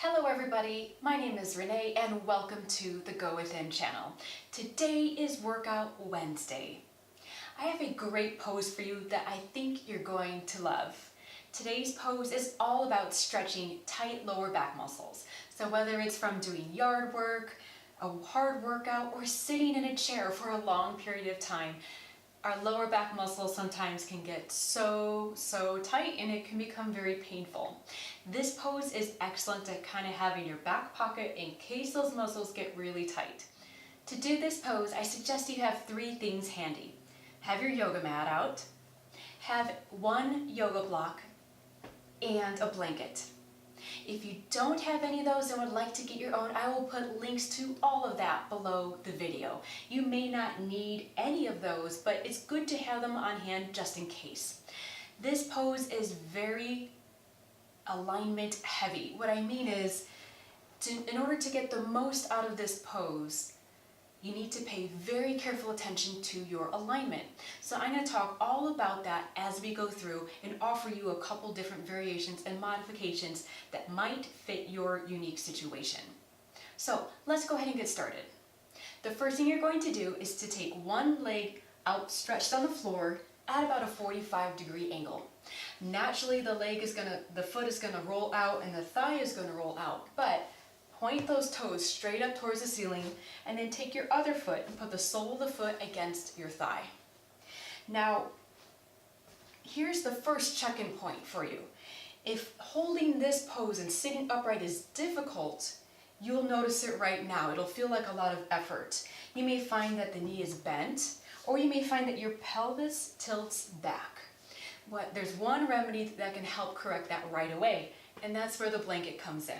Hello everybody, my name is Renee and welcome to the Go Within channel. Today is Workout Wednesday. I have a great pose for you that I think you're going to love. Today's pose is all about stretching tight lower back muscles. So whether it's from doing yard work, a hard workout, or sitting in a chair for a long period of time, our lower back muscles sometimes can get so tight and it can become very painful. This pose is excellent to kind of have in your back pocket in case those muscles get really tight. To do this pose, I suggest you have three things handy. Have your yoga mat out, have one yoga block, and a blanket. If you don't have any of those and would like to get your own, I will put links to all of that below the video. You may not need any of those, but it's good to have them on hand just in case. This pose is very alignment heavy. What I mean is, in order to get the most out of this pose, you need to pay very careful attention to your alignment. So I'm going to talk all about that as we go through and offer you a couple different variations and modifications that might fit your unique situation. So let's go ahead and get started. The first thing you're going to do is to take one leg outstretched on the floor at about a 45-degree angle. Naturally, the foot is going to roll out and the thigh is going to roll out, but point those toes straight up towards the ceiling and then take your other foot and put the sole of the foot against your thigh. Now, here's the first check-in point for you. If holding this pose and sitting upright is difficult, you'll notice it right now. It'll feel like a lot of effort. You may find that the knee is bent, or you may find that your pelvis tilts back. There's one remedy that can help correct that right away, and that's where the blanket comes in.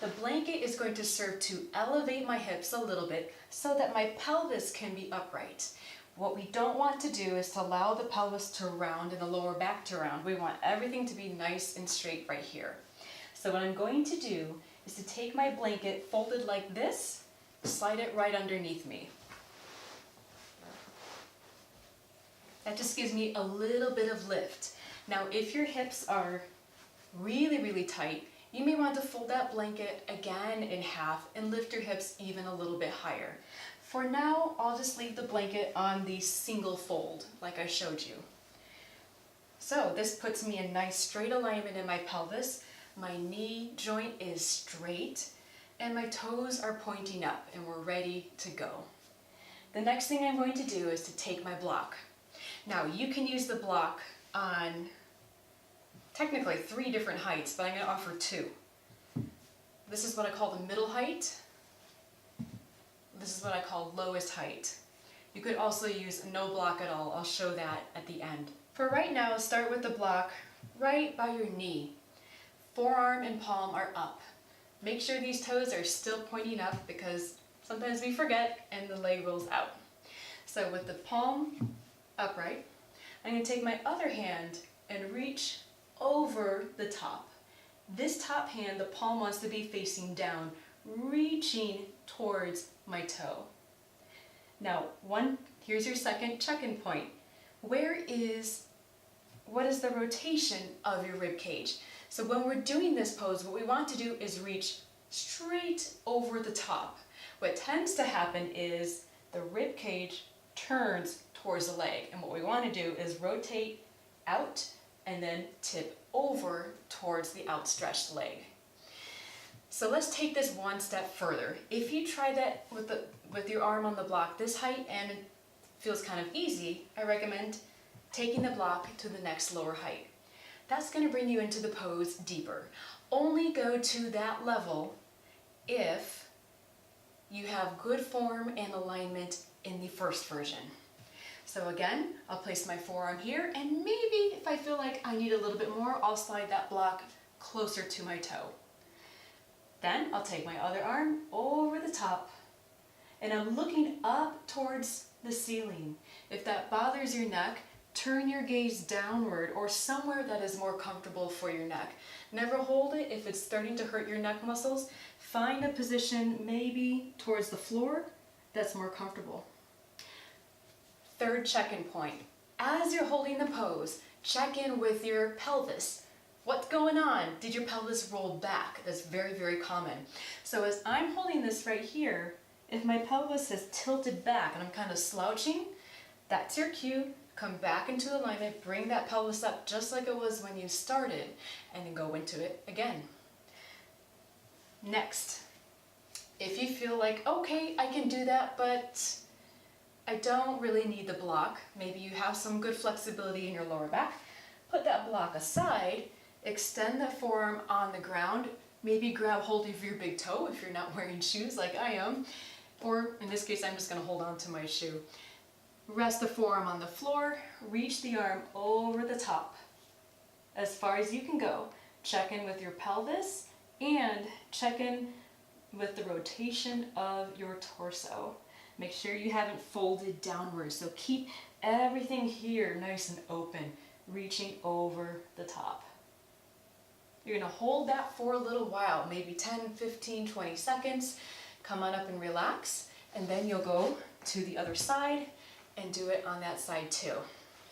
The blanket is going to serve to elevate my hips a little bit so that my pelvis can be upright. What we don't want to do is to allow the pelvis to round and the lower back to round. We want everything to be nice and straight right here. So what I'm going to do is to take my blanket folded like this, slide it right underneath me. That just gives me a little bit of lift. Now, if your hips are really tight, you may want to fold that blanket again in half and lift your hips even a little bit higher. For now, I'll just leave the blanket on the single fold like I showed you. So this puts me in nice straight alignment in my pelvis. My knee joint is straight and my toes are pointing up and we're ready to go. The next thing I'm going to do is to take my block. Now you can use the block on technically 3 different heights, but I'm going to offer 2. This is what I call the middle height. This is what I call lowest height. You could also use no block at all. I'll show that at the end. For right now, start with the block right by your knee. Forearm and palm are up. Make sure these toes are still pointing up because sometimes we forget and the leg rolls out. So with the palm upright, I'm going to take my other hand and reach over the top. This top hand, the palm wants to be facing down, reaching towards my toe. Now, here's your second check-in point. What is the rotation of your rib cage? So when we're doing this pose, what we want to do is reach straight over the top. What tends to happen is the rib cage turns towards the leg, and what we want to do is rotate out and then tip over towards the outstretched leg. So let's take this one step further. If you try that with your arm on the block this height and it feels kind of easy, I recommend taking the block to the next lower height. That's going to bring you into the pose deeper. Only go to that level if you have good form and alignment in the first version. So again, I'll place my forearm here, and maybe if I feel like I need a little bit more, I'll slide that block closer to my toe. Then I'll take my other arm over the top, and I'm looking up towards the ceiling. If that bothers your neck, turn your gaze downward or somewhere that is more comfortable for your neck. Never hold it if it's starting to hurt your neck muscles. Find a position maybe towards the floor that's more comfortable. Third check-in point. As you're holding the pose, check in with your pelvis. What's going on? Did your pelvis roll back? That's very, very common. So as I'm holding this right here, if my pelvis is tilted back and I'm kind of slouching, that's your cue. Come back into alignment, bring that pelvis up just like it was when you started, and then go into it again. Next, if you feel like, okay, I can do that, but I don't really need the block. Maybe you have some good flexibility in your lower back. Put that block aside, extend that forearm on the ground, maybe grab hold of your big toe if you're not wearing shoes like I am, or in this case, I'm just gonna hold on to my shoe. Rest the forearm on the floor, reach the arm over the top as far as you can go. Check in with your pelvis and check in with the rotation of your torso. Make sure you haven't folded downwards, so keep everything here nice and open, reaching over the top. You're gonna hold that for a little while, maybe 10, 15, 20 seconds. Come on up and relax, and then you'll go to the other side and do it on that side too.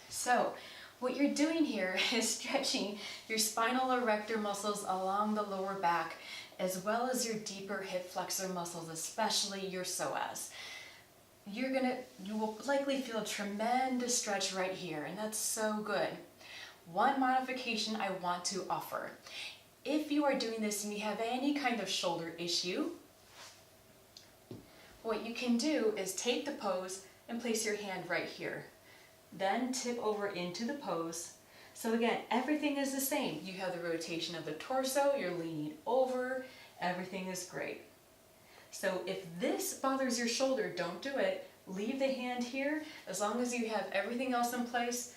So what you're doing here is stretching your spinal erector muscles along the lower back, as well as your deeper hip flexor muscles, especially your psoas. You will likely feel a tremendous stretch right here, and that's so good. One modification I want to offer. If you are doing this and you have any kind of shoulder issue, what you can do is take the pose and place your hand right here. Then tip over into the pose. So again, everything is the same. You have the rotation of the torso, you're leaning over, everything is great. So if this bothers your shoulder, don't do it. Leave the hand here. As long as you have everything else in place,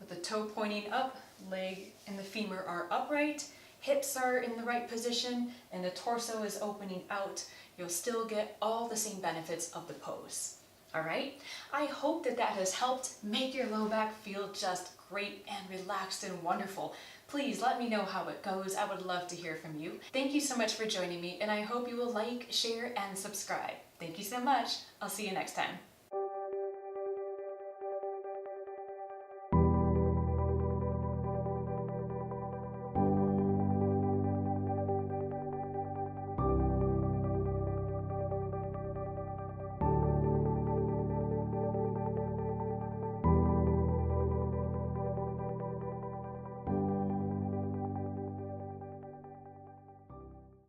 with the toe pointing up, leg and the femur are upright, hips are in the right position, and the torso is opening out, you'll still get all the same benefits of the pose. All right? I hope that has helped make your low back feel just great and relaxed and wonderful. Please let me know how it goes. I would love to hear from you. Thank you so much for joining me, and I hope you will like, share, and subscribe. Thank you so much. I'll see you next time.